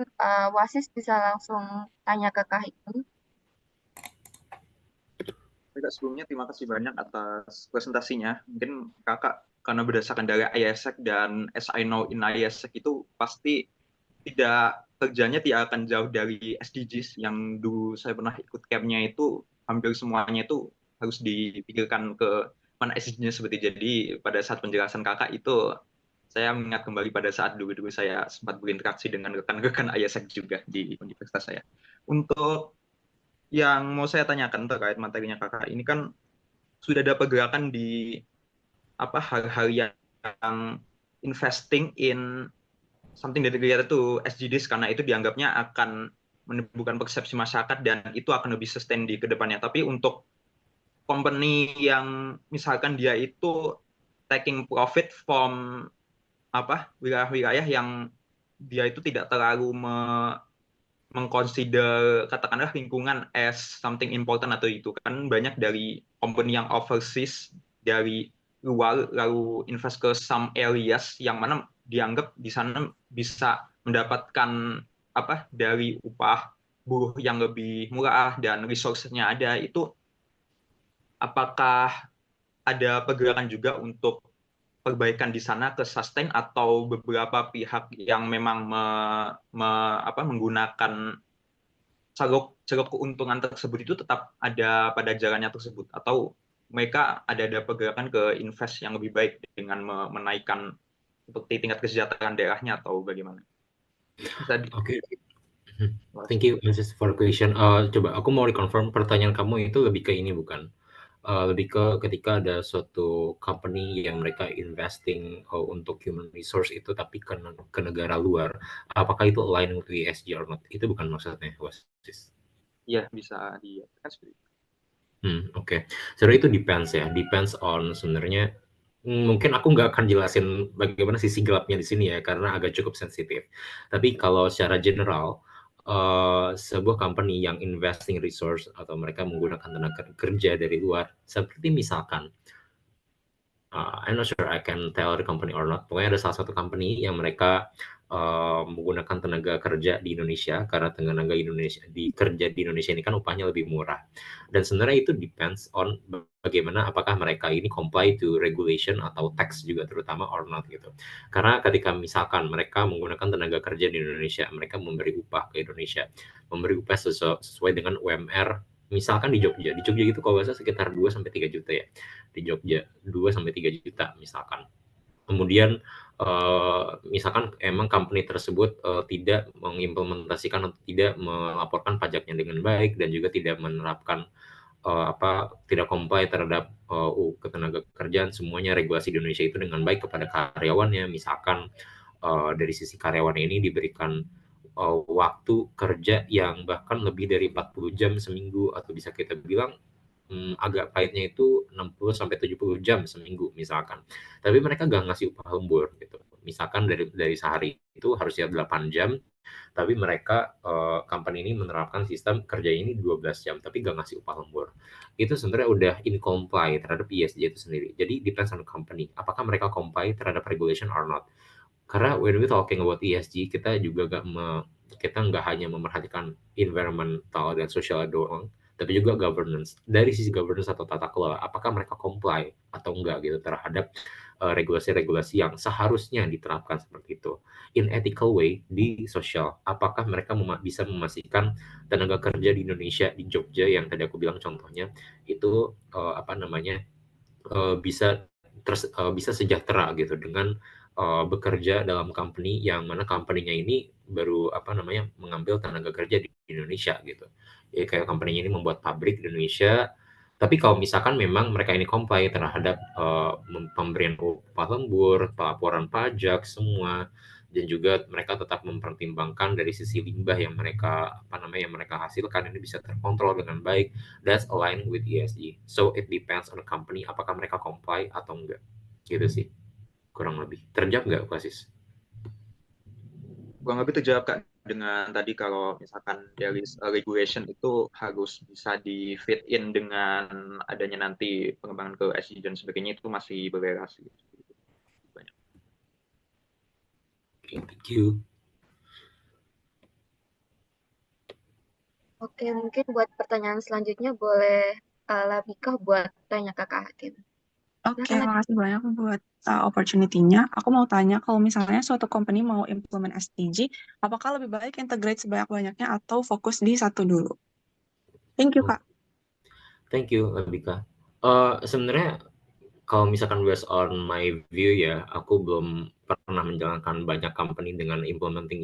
Wasis bisa langsung tanya ke Kak Hikam. Kak, sebelumnya terima kasih banyak atas presentasinya. Mungkin kakak karena berdasarkan dari IASEC dan as I know in IASEC itu pasti kerjanya tidak akan jauh dari SDGs yang dulu saya pernah ikut campnya itu hampir semuanya itu harus dipikirkan ke mana SDG-nya seperti. Jadi pada saat penjelasan kakak itu saya mengingat kembali pada saat dulu saya sempat berinteraksi dengan rekan-rekan IASEC juga di universitas saya. Untuk yang mau saya tanyakan terkait materinya kakak, ini kan sudah ada pergerakan di hal-hal yang investing in something that related to SDGs karena itu dianggapnya akan menimbulkan persepsi masyarakat dan itu akan lebih sustain di kedepannya. Tapi untuk company yang misalkan dia itu taking profit from wilayah-wilayah yang dia itu tidak terlalu mengconsider katakanlah lingkungan as something important atau itu kan banyak dari company yang overseas dari luar lalu invest ke some areas yang mana dianggap di sana bisa mendapatkan dari upah buruh yang lebih murah dan resource-nya ada. Itu apakah ada pergerakan juga untuk perbaikan di sana ke sustain atau beberapa pihak yang memang menggunakan ceruk keuntungan tersebut itu tetap ada pada jalannya tersebut atau mereka ada pergerakan ke invest yang lebih baik dengan menaikkan seperti tingkat kesejahteraan daerahnya atau bagaimana? Oke. Thank you for the question. Coba aku mau reconfirm pertanyaan kamu itu lebih ke ini bukan? Lebih ke ketika ada suatu company yang mereka investing untuk human resource itu tapi ke negara luar, apakah itu align with ESG or not? Itu bukan maksudnya, Wasis? Iya, bisa dikatakan seperti itu. Oke. Sebenarnya itu depends on sebenarnya. Mungkin aku nggak akan jelasin bagaimana sisi gelapnya di sini ya, karena agak cukup sensitif. Tapi kalau secara general, sebuah company yang investing resource atau mereka menggunakan tenaga kerja dari luar, seperti misalkan, I'm not sure I can tell the company or not. Pokoknya ada salah satu company yang mereka menggunakan tenaga kerja di Indonesia karena tenaga kerja di Indonesia ini kan upahnya lebih murah. Dan sebenarnya itu depends on bagaimana apakah mereka ini comply to regulation atau tax juga terutama or not gitu. Karena ketika misalkan mereka menggunakan tenaga kerja di Indonesia, mereka memberi upah ke Indonesia, memberi upah sesuai dengan UMR. Misalkan di Jogja gitu kalau nggak salah sekitar 2-3 juta ya. Di Jogja 2-3 juta misalkan. Kemudian misalkan emang company tersebut tidak mengimplementasikan atau tidak melaporkan pajaknya dengan baik dan juga tidak menerapkan tidak comply terhadap UU Ketenagakerjaan, semuanya regulasi di Indonesia itu dengan baik kepada karyawannya. Misalkan dari sisi karyawan ini diberikan waktu kerja yang bahkan lebih dari 40 jam seminggu, atau bisa kita bilang agak pahitnya itu 60 sampai 70 jam seminggu misalkan. Tapi mereka nggak ngasih upah lembur gitu. Misalkan dari sehari itu harusnya 8 jam, tapi mereka company ini menerapkan sistem kerja ini 12 jam, tapi nggak ngasih upah lembur. Itu sebenarnya udah in comply terhadap ESG itu sendiri. Jadi depends on the company, apakah mereka comply terhadap regulation or not. Karena when we talking about ESG, kita juga kita nggak hanya memperhatikan environmental dan social doang, tapi juga governance. Dari sisi governance atau tata kelola, apakah mereka comply atau enggak gitu terhadap regulasi-regulasi yang seharusnya diterapkan seperti itu. In ethical way di sosial, apakah mereka bisa memastikan tenaga kerja di Indonesia, di Jogja yang tadi aku bilang contohnya, itu bisa sejahtera gitu dengan bekerja dalam company yang mana company-nya ini baru mengambil tenaga kerja di Indonesia gitu. Ya kayak company-nya ini membuat pabrik di Indonesia, tapi kalau misalkan memang mereka ini comply terhadap pemberian upah lembur, pelaporan pajak semua, dan juga mereka tetap mempertimbangkan dari sisi limbah yang mereka hasilkan ini bisa terkontrol dengan baik, that's aligned with ESG. So it depends on the company apakah mereka comply atau enggak. Gitu sih. Kurang lebih. Terjawab nggak, Kasis? Kurang lebih terjawab, Kak, dengan tadi kalau misalkan there is a regulation itu harus bisa di fit in dengan adanya nanti pengembangan ke ESG dan sebagainya, itu masih berrelasi. Banyak. Okay, thank you. Oke, mungkin buat pertanyaan selanjutnya boleh Labika buat tanya ke Kak Hakim. Oke, Silakan, Labika. makasih banyak buat opportunity-nya. Aku mau tanya, kalau misalnya suatu company mau implement SDG, apakah lebih baik integrate sebanyak-banyaknya atau fokus di satu dulu? Thank you, Kak. Thank you, Labika. Sebenarnya kalau misalkan based on my view ya, aku belum pernah menjalankan banyak company dengan implementing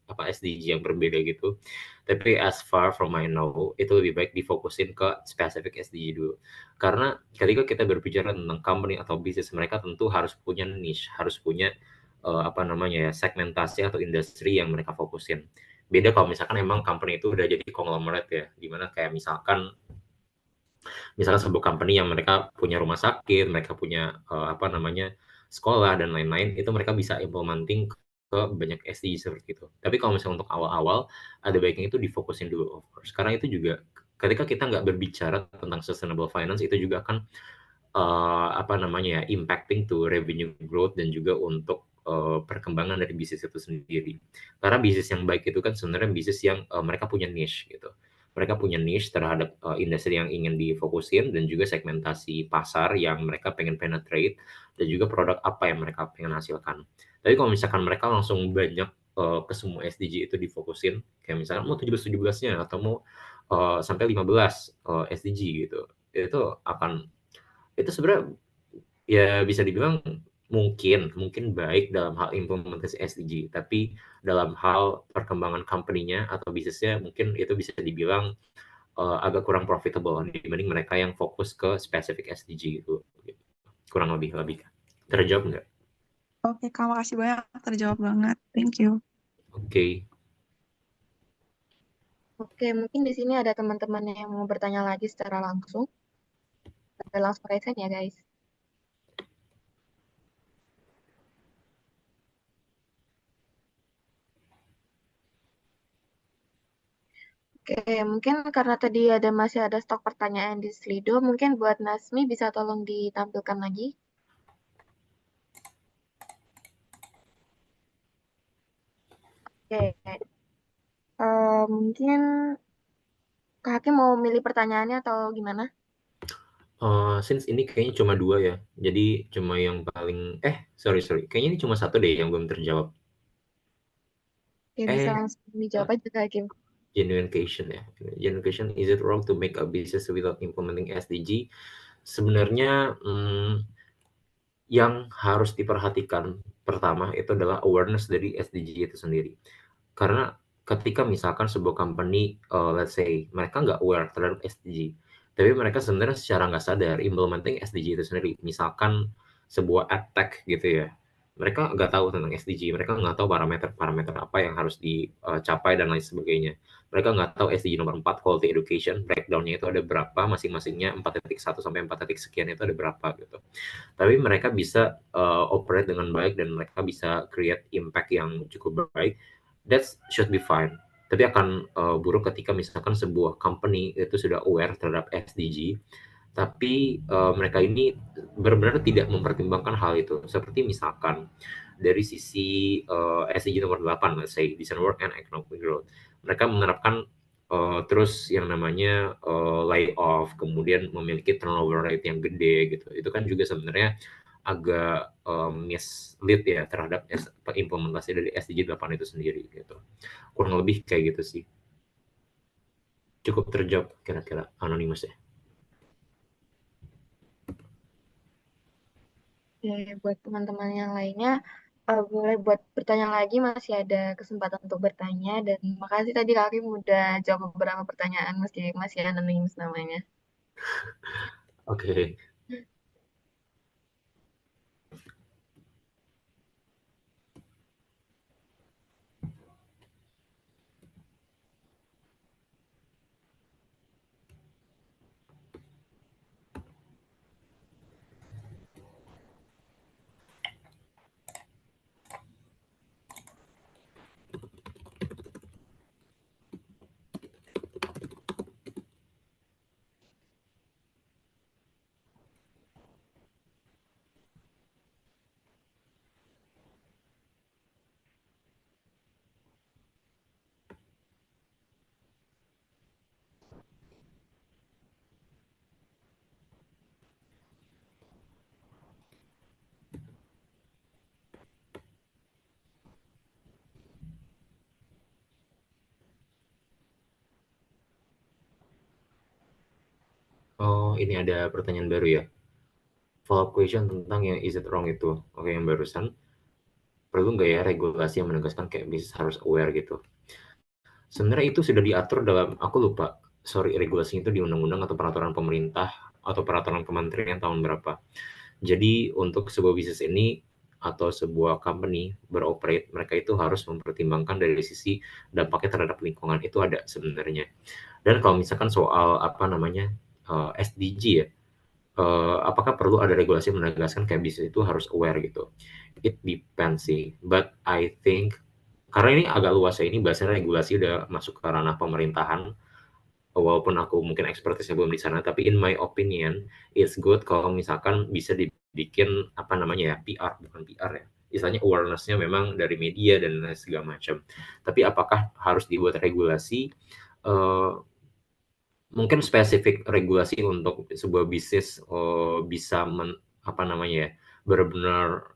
SDG yang berbeda gitu. Tapi as far from I know, itu lebih baik difokusin ke spesifik SDG dulu. Karena ketika kita berbicara tentang company atau bisnis, mereka tentu harus punya niche, harus punya segmentasi atau industri yang mereka fokusin. Beda kalau misalkan emang company itu udah jadi konglomerat ya, dimana kayak misalkan sebuah company yang mereka punya rumah sakit, mereka punya sekolah dan lain-lain, itu mereka bisa implementing ke banyak SDG seperti itu. Tapi kalau misalnya untuk awal-awal, ada baiknya itu difokusin dulu, of course. Karena itu juga ketika kita nggak berbicara tentang sustainable finance, itu juga akan impacting to revenue growth dan juga untuk perkembangan dari bisnis itu sendiri. Karena bisnis yang baik itu kan sebenarnya bisnis yang mereka punya niche gitu. Mereka punya niche terhadap industri yang ingin difokusin dan juga segmentasi pasar yang mereka pengen penetrate dan juga produk apa yang mereka pengen hasilkan. Tapi kalau misalkan mereka langsung banyak ke semua SDG itu difokusin, kayak misalkan mau 17-17-nya atau mau sampai 15 SDG gitu, itu sebenarnya ya bisa dibilang mungkin baik dalam hal implementasi SDG, tapi dalam hal perkembangan company-nya atau bisnisnya mungkin itu bisa dibilang agak kurang profitable dibanding mereka yang fokus ke spesifik SDG itu. Kurang lebih. Terjawab nggak? Oke, Kak, makasih banyak. Terjawab banget. Thank you. Oke. Oke, mungkin di sini ada teman-teman yang mau bertanya lagi secara langsung. Langsung raise hand ya, guys. Oke, mungkin karena tadi masih ada stok pertanyaan di Slido, mungkin buat Nasmi bisa tolong ditampilkan lagi. Oke, mungkin Kak Hakim mau milih pertanyaannya atau gimana? Since ini kayaknya cuma 2 ya, jadi cuma yang paling sorry, kayaknya ini cuma 1 deh yang belum terjawab. Oke, bisa langsung dijawab aja Kak Hakim. Genuine question ya. Genuine question, is it wrong to make a business without implementing SDG? Sebenarnya yang harus diperhatikan pertama itu adalah awareness dari SDG itu sendiri. Karena ketika misalkan sebuah company, let's say mereka nggak aware terhadap SDG, Tapi mereka sebenarnya secara nggak sadar implementing SDG itu sendiri. Misalkan sebuah attack gitu ya, mereka nggak tahu tentang SDG, mereka nggak tahu parameter-parameter apa yang harus dicapai dan lain sebagainya. Mereka nggak tahu SDG nomor 4, quality education, breakdown-nya itu ada berapa, masing-masingnya 4.1 sampai 4 sekian itu ada berapa gitu. Tapi mereka bisa operate dengan baik dan mereka bisa create impact yang cukup baik. That should be fine. Tapi akan buruk ketika misalkan sebuah company itu sudah aware terhadap SDG, tapi mereka ini benar-benar tidak mempertimbangkan hal itu. Seperti misalkan dari sisi SDG nomor 8, let's say, decent work and economic growth. Mereka menerapkan terus yang namanya layoff, kemudian memiliki turnover rate yang gede gitu. Itu kan juga sebenarnya agak mislead ya terhadap implementasi dari SDG 8 itu sendiri gitu. Kurang lebih kayak gitu sih. Cukup terjawab kira-kira Anonymous ya. Oke, buat teman-teman yang lainnya, boleh buat bertanya lagi, masih ada kesempatan untuk bertanya. Dan makasih tadi Kak Hakim udah jawab beberapa pertanyaan meski masih anonimus namanya. Oke. Oh, ini ada pertanyaan baru ya. Follow-up question tentang yang is it wrong itu. Oke, yang barusan. Perlu nggak ya regulasi yang menegaskan kayak bisnis harus aware gitu. Sebenarnya itu sudah diatur dalam, aku lupa, sorry, regulasinya itu di undang-undang atau peraturan pemerintah atau peraturan kementerian tahun berapa. Jadi untuk sebuah bisnis ini atau sebuah company beroperate, mereka itu harus mempertimbangkan dari sisi dampaknya terhadap lingkungan itu ada sebenarnya. Dan kalau misalkan soal apa namanya SDG ya, apakah perlu ada regulasi menegaskan kayak bisnis itu harus aware gitu? It depends sih, but I think karena ini agak luas ya, ini bahasanya regulasi udah masuk ke ranah pemerintahan, walaupun aku mungkin expertise-nya belum di sana, tapi in my opinion, it's good kalau misalkan bisa dibikin apa namanya ya, PR, bukan PR ya, istilahnya awareness-nya memang dari media dan segala macam. Tapi apakah harus dibuat regulasi? Mungkin spesifik regulasi untuk sebuah bisnis bisa apa namanya ya, benar-benar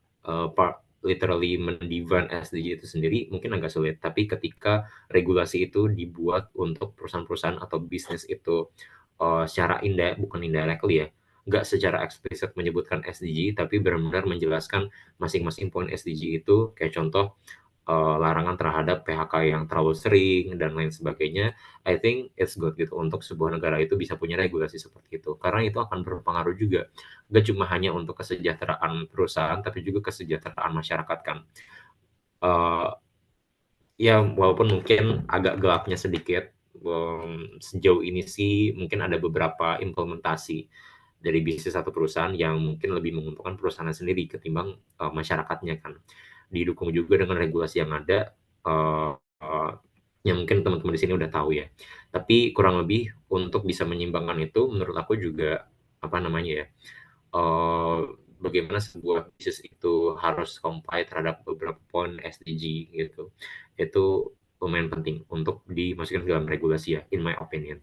literally mendefine SDG itu sendiri mungkin agak sulit. Tapi ketika regulasi itu dibuat untuk perusahaan-perusahaan atau bisnis itu secara bukan indirectly ya, nggak secara eksplisit menyebutkan SDG, tapi benar-benar menjelaskan masing-masing poin SDG itu, kayak contoh larangan terhadap PHK yang terlalu sering dan lain sebagainya. I think it's good gitu untuk sebuah negara itu bisa punya regulasi seperti itu, karena itu akan berpengaruh juga, gak cuma hanya untuk kesejahteraan perusahaan tapi juga kesejahteraan masyarakat kan. Ya walaupun mungkin agak gelapnya sedikit, sejauh ini sih mungkin ada beberapa implementasi dari bisnis atau perusahaan yang mungkin lebih menguntungkan perusahaan sendiri ketimbang masyarakatnya kan. Didukung juga dengan regulasi yang ada, yang mungkin teman-teman di sini udah tahu ya. Tapi kurang lebih untuk bisa menyeimbangkan itu, menurut aku juga apa namanya ya, bagaimana sebuah bisnis itu harus comply terhadap beberapa poin SDG gitu. Itu lumayan penting untuk dimasukkan ke dalam regulasi ya, in my opinion.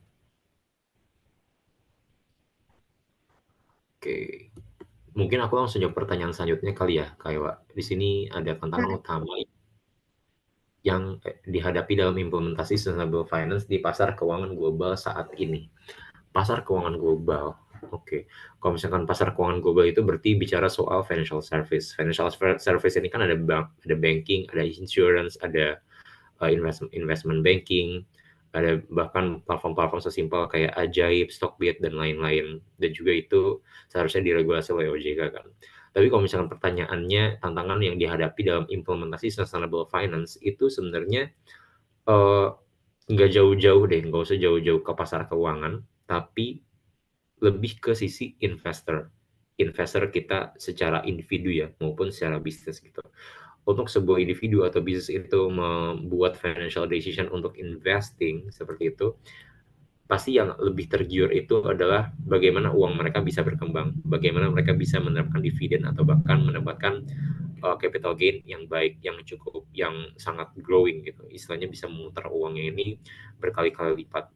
Oke. Mungkin aku langsung jawab pertanyaan selanjutnya kali ya, kayak di sini ada tantangan utama yang dihadapi dalam implementasi sustainable finance di pasar keuangan global saat ini. Pasar keuangan global, oke. Kalau misalkan pasar keuangan global itu berarti bicara soal financial service. Financial service ini kan ada bank, ada banking, ada insurance, ada investment banking, Ada bahkan platform-platform sesimpel kayak Ajaib, Stockbit, dan lain-lain. Dan juga itu seharusnya diregulasi oleh OJK kan. Tapi kalau misalkan pertanyaannya, tantangan yang dihadapi dalam implementasi sustainable finance itu sebenarnya nggak jauh-jauh deh, nggak usah jauh-jauh ke pasar keuangan, tapi lebih ke sisi investor kita secara individu ya, maupun secara bisnis gitu. Untuk sebuah individu atau bisnis itu membuat financial decision untuk investing seperti itu, pasti yang lebih tergiur itu adalah bagaimana uang mereka bisa berkembang, bagaimana mereka bisa mendapatkan dividen atau bahkan mendapatkan capital gain yang baik, yang cukup, yang sangat growing gitu. Istilahnya bisa memutar uangnya ini berkali-kali lipat.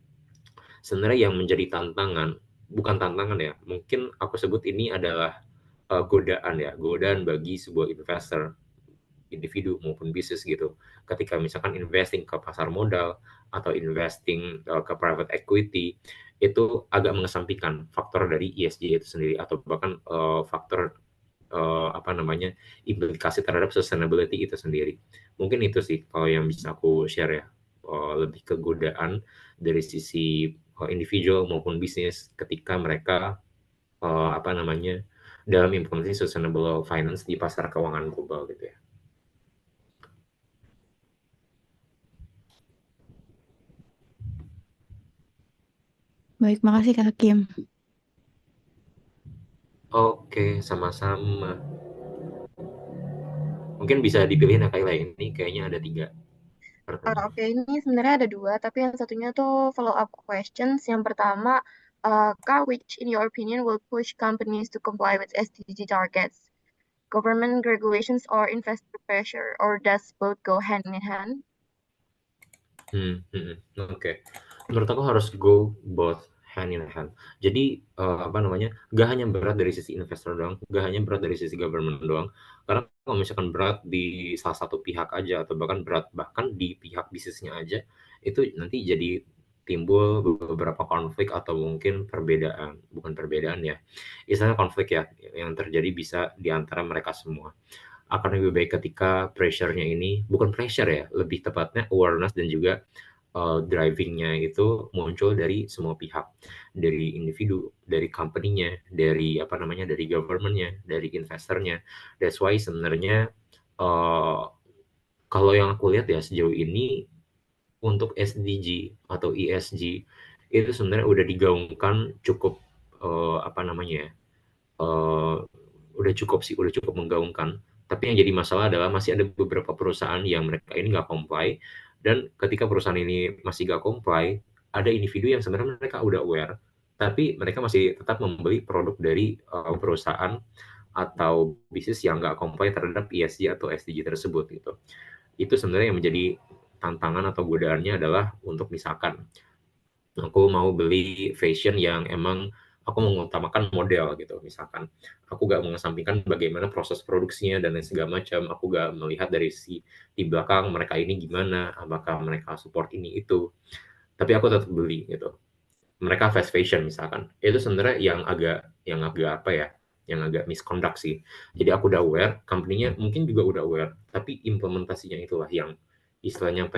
Sebenarnya yang menjadi tantangan, bukan tantangan ya, mungkin aku sebut ini adalah godaan bagi sebuah investor, individu maupun bisnis gitu. Ketika misalkan investing ke pasar modal atau investing ke private equity, itu agak mengesampingkan faktor dari ESG itu sendiri atau bahkan faktor implikasi terhadap sustainability itu sendiri. Mungkin itu sih kalau yang bisa aku share ya, lebih ke godaan dari sisi individual maupun bisnis ketika mereka dalam implementasi sustainable finance di pasar keuangan global gitu ya. Baik, makasih Kak Hakim. Oke, sama-sama. Mungkin bisa dipilih Kak Ila, ini kayaknya ada 3 pertanyaan. Oke, ini sebenarnya ada 2, tapi yang satunya tuh follow up questions. Yang pertama, Kak, which in your opinion will push companies to comply with SDG targets? Government regulations or investor pressure, or does both go hand in hand? Oke. Menurut aku harus go both hand in hand. Jadi nggak hanya berat dari sisi investor doang, nggak hanya berat dari sisi government doang. Karena kalau misalkan berat di salah satu pihak aja atau bahkan di pihak bisnisnya aja, itu nanti jadi timbul beberapa konflik atau mungkin bukan perbedaan ya, istilahnya konflik ya, yang terjadi bisa di antara mereka semua. Akan lebih baik ketika pressure-nya ini, bukan pressure ya, lebih tepatnya awareness dan juga driving-nya itu muncul dari semua pihak, dari individu, dari company-nya, dari dari government-nya, dari investor-nya. That's why sebenarnya kalau yang aku lihat ya sejauh ini untuk SDG atau ESG itu sebenarnya udah digaungkan cukup udah cukup menggaungkan. Tapi yang jadi masalah adalah masih ada beberapa perusahaan yang mereka ini nggak comply, dan ketika perusahaan ini masih nggak comply, ada individu yang sebenarnya mereka udah aware, tapi mereka masih tetap membeli produk dari perusahaan atau bisnis yang nggak comply terhadap ESG atau SDG tersebut gitu. Itu sebenarnya yang menjadi tantangan atau godaannya adalah untuk misalkan aku mau beli fashion yang emang aku mengutamakan model gitu, misalkan aku gak mengesampingkan bagaimana proses produksinya dan lain segala macam, aku gak melihat dari di belakang mereka ini gimana, apakah mereka support ini itu, tapi aku tetap beli gitu. Mereka fast fashion misalkan, itu sebenarnya yang agak misconduct sih. Jadi aku udah aware, company-nya mungkin juga udah aware, tapi implementasinya itulah yang istilahnya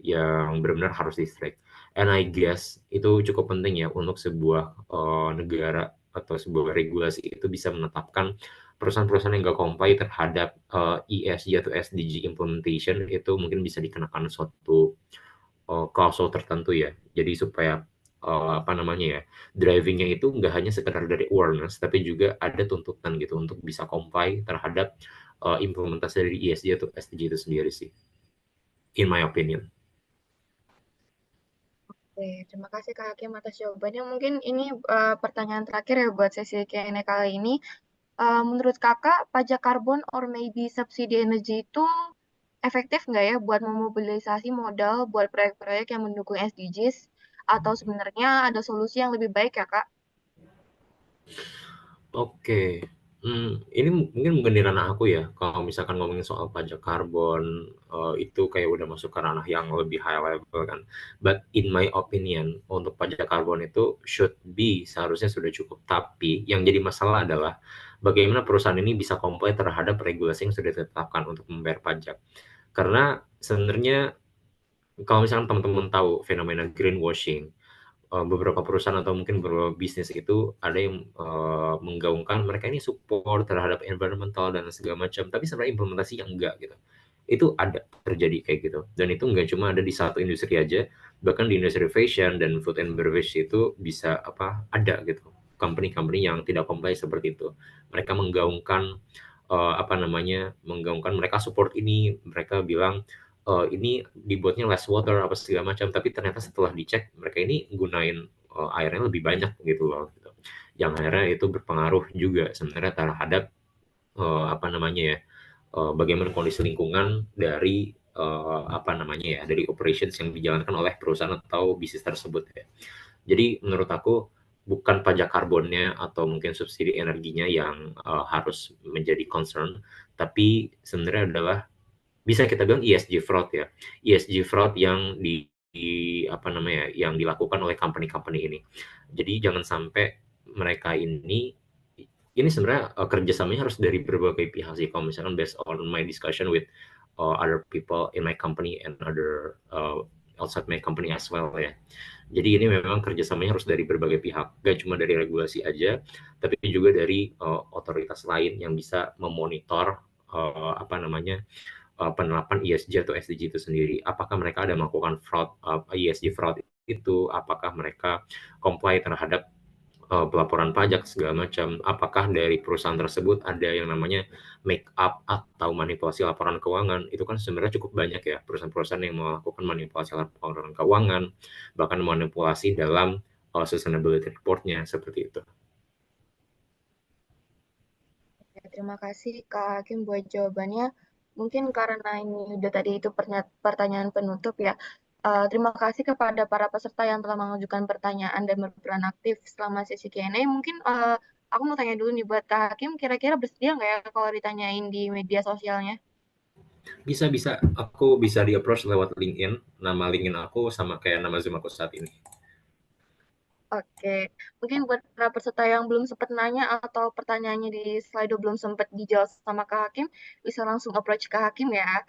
yang benar-benar harus di-strike. And I guess itu cukup penting ya untuk sebuah negara atau sebuah regulasi itu bisa menetapkan perusahaan-perusahaan yang nggak comply terhadap ESG atau SDG implementation, itu mungkin bisa dikenakan suatu klausul tertentu ya. Jadi supaya drivingnya itu nggak hanya sekedar dari awareness, tapi juga ada tuntutan gitu untuk bisa comply terhadap implementasi dari ESG atau SDG itu sendiri sih, in my opinion. Oke, terima kasih Kak Hakim atas jawabannya. Mungkin ini pertanyaan terakhir ya buat sesi Q&A kali ini. Menurut Kakak, pajak karbon or maybe subsidi energi itu efektif nggak ya buat memobilisasi modal buat proyek-proyek yang mendukung SDGs? Atau sebenarnya ada solusi yang lebih baik ya Kak? Oke. Ini mungkin bukan di ranah aku ya, kalau misalkan ngomongin soal pajak karbon, itu kayak udah masuk ke ranah yang lebih high level kan. But in my opinion, untuk pajak karbon itu seharusnya sudah cukup. Tapi yang jadi masalah adalah bagaimana perusahaan ini bisa comply terhadap regulasi yang sudah ditetapkan untuk membayar pajak. Karena sebenarnya kalau misalkan teman-teman tahu fenomena greenwashing, beberapa perusahaan atau mungkin beberapa bisnis itu ada yang menggaungkan mereka ini support terhadap environmental dan segala macam, tapi sebenarnya implementasinya enggak gitu. Itu ada terjadi kayak gitu, dan itu enggak cuma ada di satu industri aja, bahkan di industri fashion dan food and beverage itu bisa ada gitu company-company yang tidak comply seperti itu. Mereka menggaungkan menggaungkan mereka support ini, mereka bilang ini dibuatnya less water apa segala macam, tapi ternyata setelah dicek mereka ini gunain airnya lebih banyak gitu loh gitu. Yang akhirnya itu berpengaruh juga sebenarnya terhadap bagaimana kondisi lingkungan dari dari operations yang dijalankan oleh perusahaan atau bisnis tersebut ya. Jadi menurut aku bukan pajak karbonnya atau mungkin subsidi energinya yang harus menjadi concern, tapi sebenarnya adalah bisa kita bilang ESG fraud ya. ESG fraud yang yang dilakukan oleh company-company ini. Jadi jangan sampai mereka ini sebenarnya kerjasamanya harus dari berbagai pihak sih. Kalau misalkan based on my discussion with other people in my company and other outside my company as well ya. Jadi ini memang kerjasamanya harus dari berbagai pihak, gak cuma dari regulasi aja, tapi juga dari otoritas lain yang bisa memonitor penerapan ESG atau SDG itu sendiri. Apakah mereka ada melakukan fraud, ESG fraud itu, apakah mereka comply terhadap pelaporan pajak segala macam, apakah dari perusahaan tersebut ada yang namanya make up atau manipulasi laporan keuangan. Itu kan sebenarnya cukup banyak ya perusahaan-perusahaan yang melakukan manipulasi laporan keuangan, bahkan manipulasi dalam sustainability report-nya seperti itu. Terima kasih Kak Hakim buat jawabannya. Mungkin karena ini udah tadi itu pertanyaan penutup ya. Terima kasih kepada para peserta yang telah mengajukan pertanyaan dan berperan aktif selama sesi Q&A. Mungkin aku mau tanya dulu nih buat Kak Hakim, kira-kira bersedia nggak ya kalau ditanyain di media sosialnya? Bisa, aku bisa di-approach lewat LinkedIn, nama LinkedIn aku sama kayak nama Zoom aku saat ini. Oke, mungkin buat para peserta yang belum sempat nanya atau pertanyaannya di Slido belum sempat dijawab sama Kak Hakim, bisa langsung approach Kak Hakim ya.